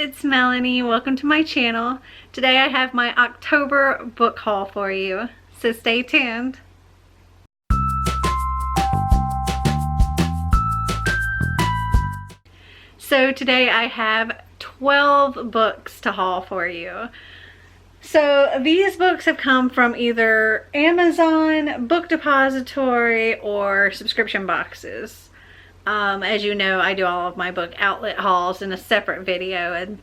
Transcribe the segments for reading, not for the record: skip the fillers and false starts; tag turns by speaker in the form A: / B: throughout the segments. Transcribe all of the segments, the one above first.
A: it's Melanie. Welcome to my channel. Today I have my October book haul for you, so stay tuned. So today I have 12 books to haul for you. So these books have come from either Amazon, Book Depository, or subscription boxes. As you know, I do all of my book outlet hauls in a separate video, and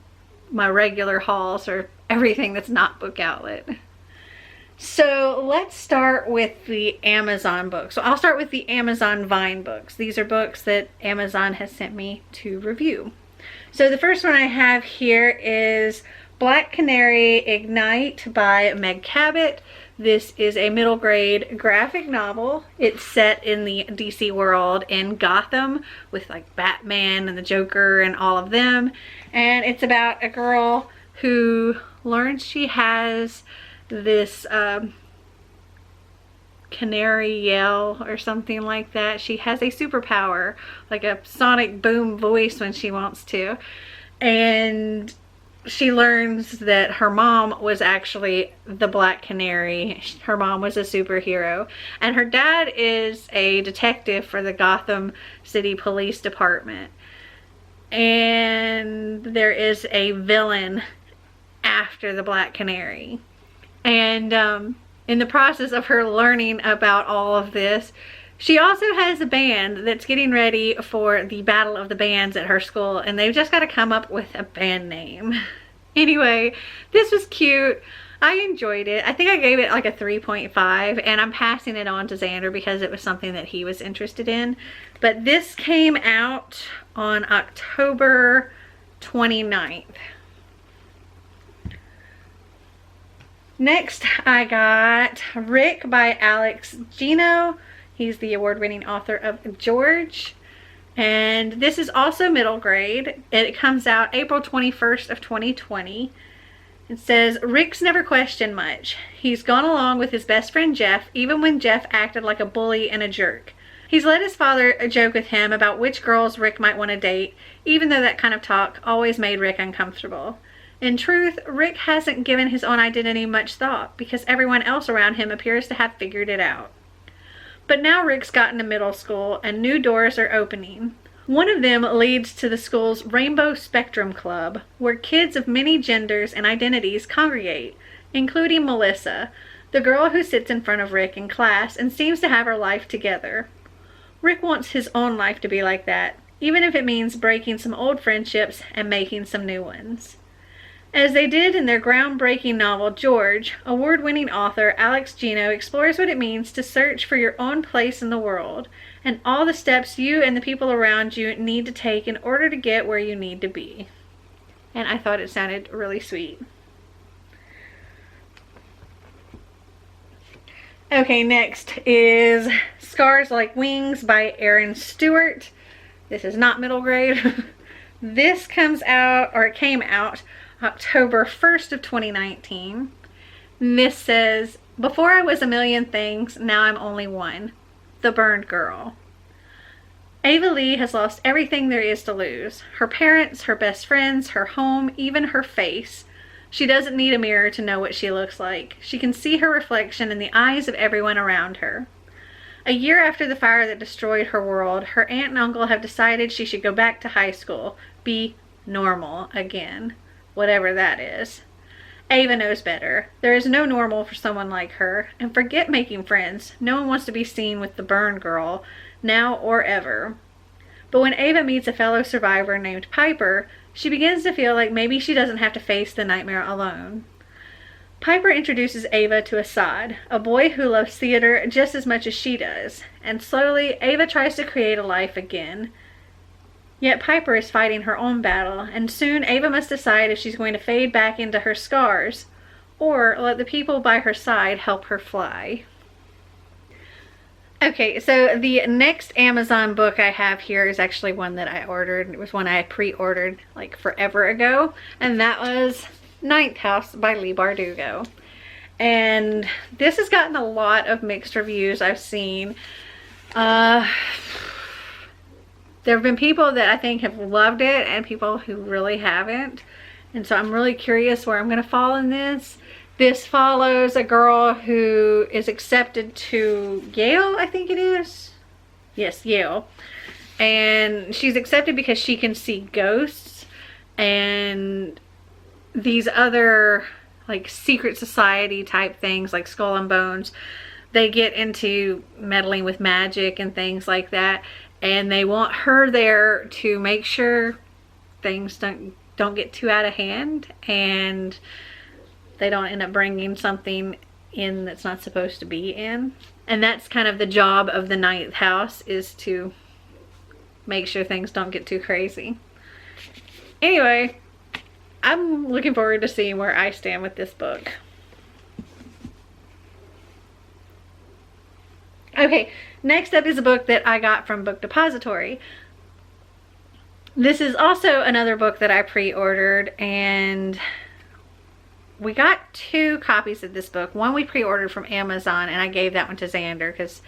A: my regular hauls are everything that's not book outlet. So let's start with the Amazon books. So I'll start with the Amazon Vine books. These are books that Amazon has sent me to review. So the first one I have here is Black Canary Ignite by Meg Cabot. This is a middle grade graphic novel. It's set in the DC world in Gotham with like Batman and the Joker and all of them. And it's about a girl who learns she has this canary yell or something like that. She has a superpower, like a sonic boom voice when she wants to. And she learns that her mom was actually the Black Canary. Her mom was a superhero. And her dad is a detective for the Gotham City Police Department. And there is a villain after the Black Canary. And in the process of her learning about all of this, she also has a band that's getting ready for the Battle of the Bands at her school, and they've just got to come up with a band name. Anyway, this was cute. I enjoyed it. I think I gave it like a 3.5, and I'm passing it on to Xander because it was something that he was interested in. But this came out on October 29th. Next, I got Rick by Alex Gino. He's the award-winning author of George. And this is also middle grade. It comes out April 21st of 2020. It says, Rick's never questioned much. He's gone along with his best friend Jeff, even when Jeff acted like a bully and a jerk. He's let his father joke with him about which girls Rick might want to date, even though that kind of talk always made Rick uncomfortable. In truth, Rick hasn't given his own identity much thought because everyone else around him appears to have figured it out. But now Rick's gotten to middle school and new doors are opening. One of them leads to the school's Rainbow Spectrum Club, where kids of many genders and identities congregate, including Melissa, the girl who sits in front of Rick in class and seems to have her life together. Rick wants his own life to be like that, even if it means breaking some old friendships and making some new ones. As they did in their groundbreaking novel, George, award-winning author Alex Gino explores what it means to search for your own place in the world and all the steps you and the people around you need to take in order to get where you need to be. And I thought it sounded really sweet. Okay, next is Scars Like Wings by Erin Stewart. This is not middle grade. This comes out, or it came out, October 1st of 2019. This says, before I was a million things, now I'm only one. The Burned Girl. Ava Lee has lost everything there is to lose. Her parents, her best friends, her home, even her face. She doesn't need a mirror to know what she looks like. She can see her reflection in the eyes of everyone around her. A year after the fire that destroyed her world, her aunt and uncle have decided she should go back to high school, be normal again. Whatever that is. Ava knows better. There is no normal for someone like her. And forget making friends. No one wants to be seen with the Burned Girl, now or ever. But when Ava meets a fellow survivor named Piper, she begins to feel like maybe she doesn't have to face the nightmare alone. Piper introduces Ava to Assad, a boy who loves theater just as much as she does. And slowly, Ava tries to create a life again. Yet Piper is fighting her own battle, and soon Ava must decide if she's going to fade back into her scars, or let the people by her side help her fly. Okay, so the next Amazon book I have here is actually one that I ordered. It was one I pre-ordered like forever ago, and that was Ninth House by Leigh Bardugo. And this has gotten a lot of mixed reviews I've seen. there have been people that I think have loved it and people who really haven't. And so I'm really curious where I'm going to fall in this. This follows a girl who is accepted to Yale, I think it is. Yes, Yale. And she's accepted because she can see ghosts. And these other like secret society type things like Skull and Bones, they get into meddling with magic and things like that. And they want her there to make sure things don't get too out of hand and they don't end up bringing something in that's not supposed to be in. And that's kind of the job of the ninth house, is to make sure things don't get too crazy. Anyway, I'm looking forward to seeing where I stand with this book. Okay, next up is a book that I got from Book Depository. This is also another book that I pre-ordered, and we got 2 copies of this book. One we pre-ordered from Amazon, and I gave that one to Xander because,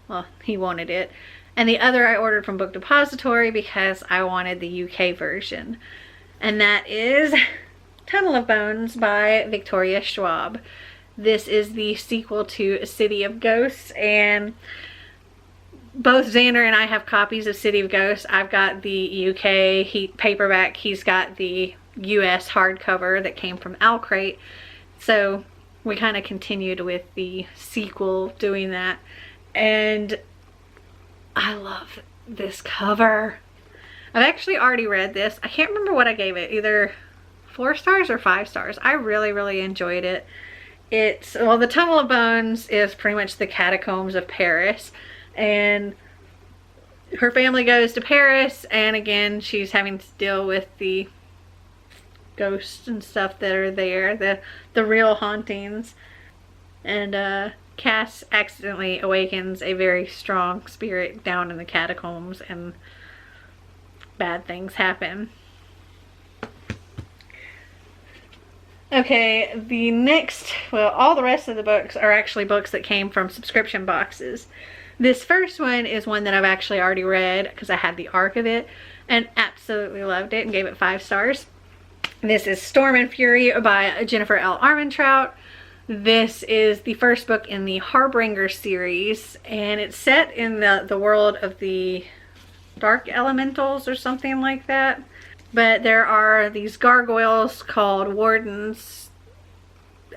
A: well, he wanted it. And the other I ordered from Book Depository because I wanted the UK version. And that is Tunnel of Bones by Victoria Schwab. This is the sequel to City of Ghosts, and both Xander and I have copies of City of Ghosts. I've got the UK paperback. He's got the US hardcover that came from Alcrate. So we kind of continued with the sequel doing that. And I love this cover. I've actually already read this. I can't remember what I gave it. Either 4 stars or 5 stars. I really enjoyed it. Well, the Tunnel of Bones is pretty much the catacombs of Paris. And her family goes to Paris, and again she's having to deal with the ghosts and stuff that are there, the real hauntings. And Cass accidentally awakens a very strong spirit down in the catacombs, and bad things happen. Okay, the next, well, all the rest of the books are actually books that came from subscription boxes. This first one is one that I've actually already read because I had the arc of it and absolutely loved it and gave it 5 stars. This is Storm and Fury by Jennifer L. Armentrout. This is the first book in the Harbinger series, and it's set in the world of the Dark Elementals or something like that. But there are these gargoyles called wardens.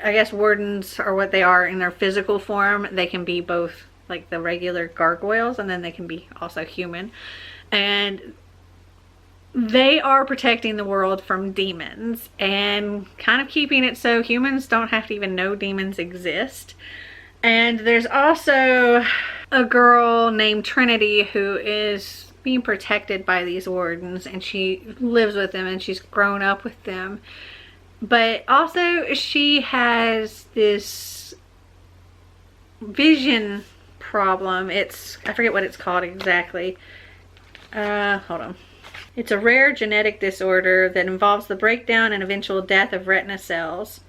A: I guess wardens are what they are in their physical form. They can be both like the regular gargoyles, and then they can be also human. And they are protecting the world from demons and kind of keeping it so humans don't have to even know demons exist. And there's also a girl named Trinity who is being protected by these wardens, and she lives with them and she's grown up with them. But also she has this vision problem. I forget what it's called exactly. Hold on. It's a rare genetic disorder that involves the breakdown and eventual death of retina cells.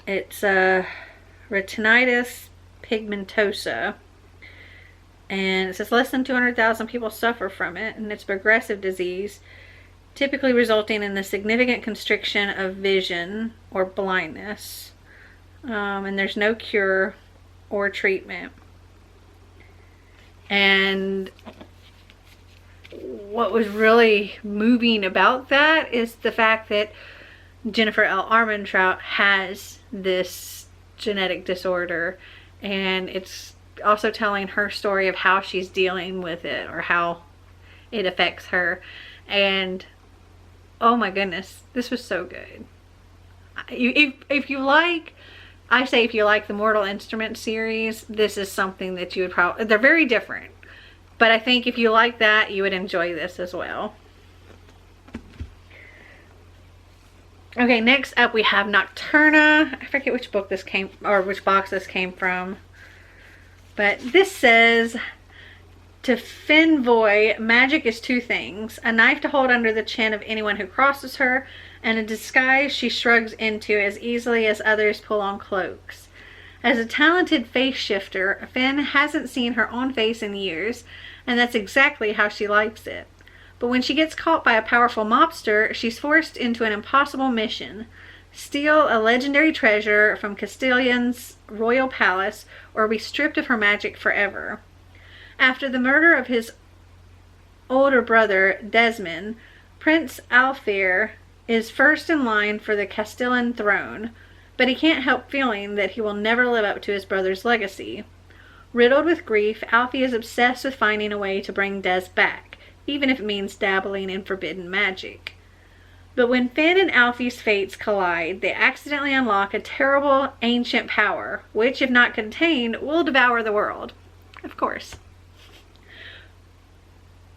A: It's retinitis pigmentosa. And it says less than 200,000 people suffer from it, and it's a progressive disease, typically resulting in the significant constriction of vision or blindness. And there's no cure or treatment. And what was really moving about that is the fact that Jennifer L. Armentrout has this genetic disorder, and it's also telling her story of how she's dealing with it or how it affects her. And oh my goodness, this was so good. If you like, I say if you like the Mortal Instruments series, this is something that you would probably, they're very different, but I think if you like that, you would enjoy this as well. Okay, next up we have Nocturna. I forget which book this came, or which box this came from. But this says, to Finvoy, magic is 2 things: a knife to hold under the chin of anyone who crosses her, and a disguise she shrugs into as easily as others pull on cloaks. As a talented face shifter, Finn hasn't seen her own face in years, and that's exactly how she likes it. But when she gets caught by a powerful mobster, she's forced into an impossible mission: steal a legendary treasure from Castillion's royal palace or be stripped of her magic forever. After the murder of his older brother, Desmond, Prince Alfir is first in line for the Castilian throne, but he can't help feeling that he will never live up to his brother's legacy. Riddled with grief, Alfie is obsessed with finding a way to bring Des back, even if it means dabbling in forbidden magic. But when Finn and Alfie's fates collide, they accidentally unlock a terrible ancient power, which, if not contained, will devour the world. Of course.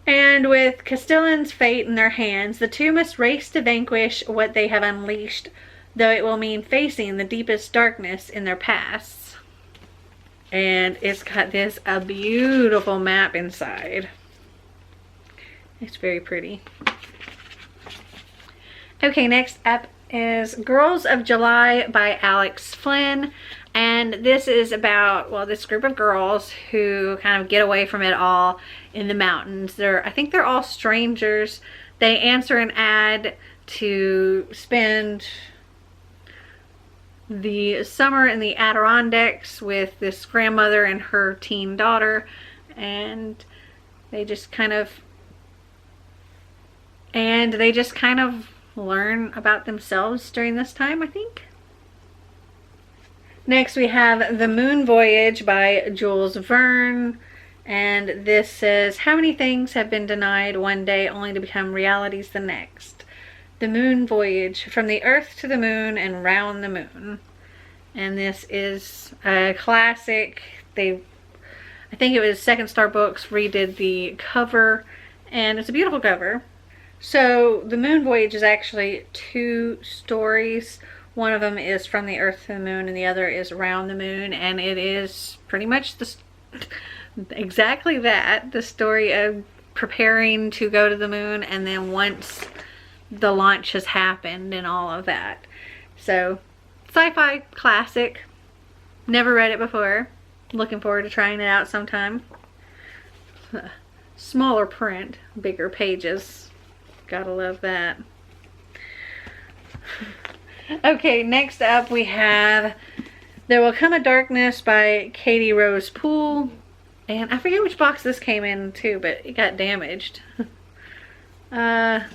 A: And with Castillion's fate in their hands, the two must race to vanquish what they have unleashed, though it will mean facing the deepest darkness in their pasts. And it's got this a beautiful map inside. It's very pretty. Okay, next up is Girls of July by Alex Flynn. And this is about, well, this group of girls who kind of get away from it all in the mountains. I think they're all strangers. They answer an ad to spend the summer in the Adirondacks with this grandmother and her teen daughter. And they just kind of learn about themselves during this time, I think. Next we have The Moon Voyage by Jules Verne, and this says, how many things have been denied one day only to become realities the next? The Moon Voyage, from the Earth to the Moon and round the Moon. And this is a classic. I think it was Second Star Books redid the cover, and it's a beautiful cover. So The Moon Voyage is actually two stories. One of them is From the Earth to the Moon, and the other is Round the Moon, and it is pretty much exactly that, the story of preparing to go to the moon, and then once the launch has happened and all of that. So, sci-fi classic. Never read it before. Looking forward to trying it out sometime. Smaller print, bigger pages. Gotta love that. Okay, next up we have There Will Come a Darkness by Katie Rose Poole. And I forget which box this came in too, but it got damaged. I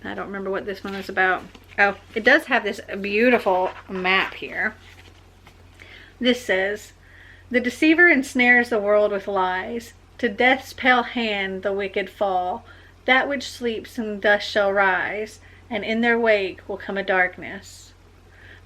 A: don't remember what this one is about. Oh, it does have this beautiful map here. This says, the deceiver ensnares the world with lies. To death's pale hand the wicked fall. That which sleeps in dust shall rise, and in their wake will come a darkness.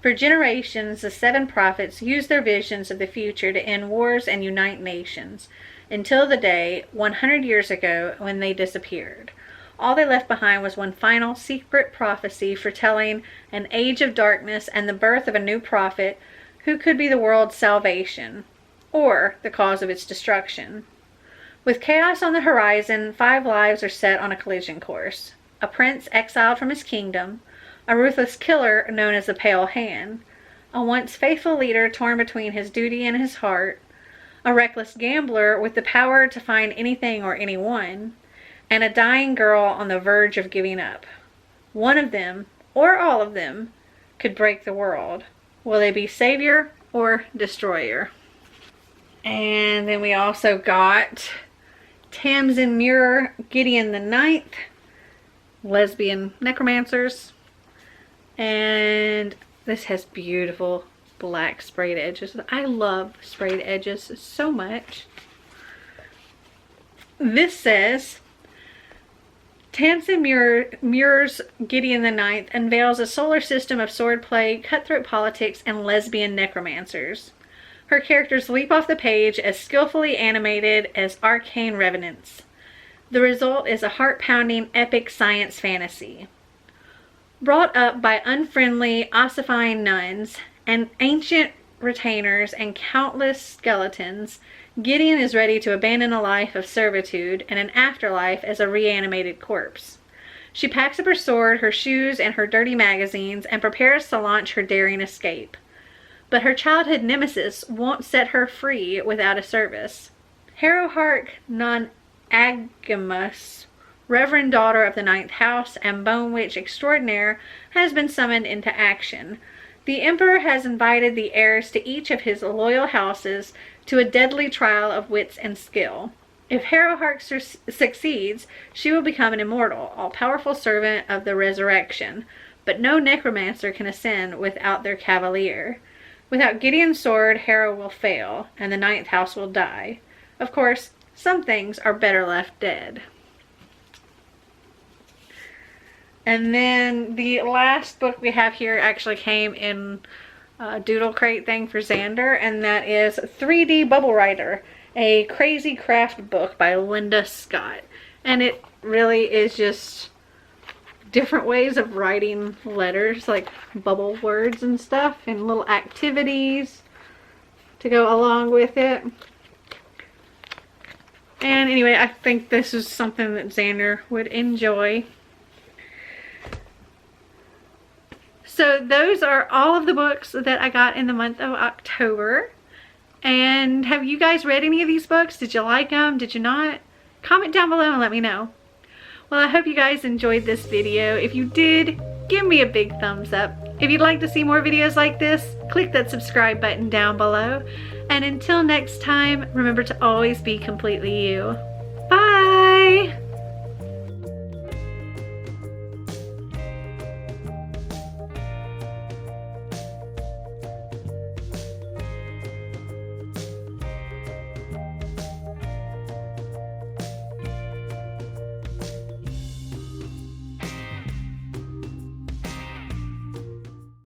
A: For generations, the 7 prophets used their visions of the future to end wars and unite nations, until the day, 100 years ago, when they disappeared. All they left behind was one final secret prophecy foretelling an age of darkness and the birth of a new prophet who could be the world's salvation, or the cause of its destruction. With chaos on the horizon, 5 lives are set on a collision course. A prince exiled from his kingdom, a ruthless killer known as the Pale Hand, a once faithful leader torn between his duty and his heart, a reckless gambler with the power to find anything or anyone, and a dying girl on the verge of giving up. One of them, or all of them, could break the world. Will they be savior or destroyer? And then we also got Tamsin Muir, Gideon the Ninth, lesbian necromancers. And this has beautiful black sprayed edges. I love sprayed edges so much. This says, Tamsin Muir's Gideon the Ninth unveils a solar system of swordplay, cutthroat politics, and lesbian necromancers. Her characters leap off the page as skillfully animated as arcane revenants. The result is a heart-pounding epic science fantasy. Brought up by unfriendly, ossifying nuns and ancient retainers and countless skeletons, Gideon is ready to abandon a life of servitude and an afterlife as a reanimated corpse. She packs up her sword, her shoes, and her dirty magazines and prepares to launch her daring escape. But her childhood nemesis won't set her free without a service. Harrowhark non Agamus Reverend Daughter of the Ninth House and Bone Witch Extraordinaire, has been summoned into action. The Emperor has invited the heirs to each of his loyal houses to a deadly trial of wits and skill. If Harrowhark succeeds, she will become an immortal, all-powerful servant of the resurrection. But no necromancer can ascend without their cavalier. Without Gideon's sword, Harrow will fail, and the Ninth House will die. Of course, some things are better left dead. And then the last book we have here actually came in a doodle crate thing for Xander, and that is 3D Bubble Writer, a crazy craft book by Linda Scott. And it really is just different ways of writing letters, like bubble words and stuff, and little activities to go along with it. And anyway, I think this is something that Xander would enjoy. So those are all of the books that I got in the month of October. And have you guys read any of these books? Did you like them? Did you not? Comment down below and let me know. Well, I hope you guys enjoyed this video. If you did, give me a big thumbs up. If you'd like to see more videos like this, click that subscribe button down below. And until next time, remember to always be completely you. Bye!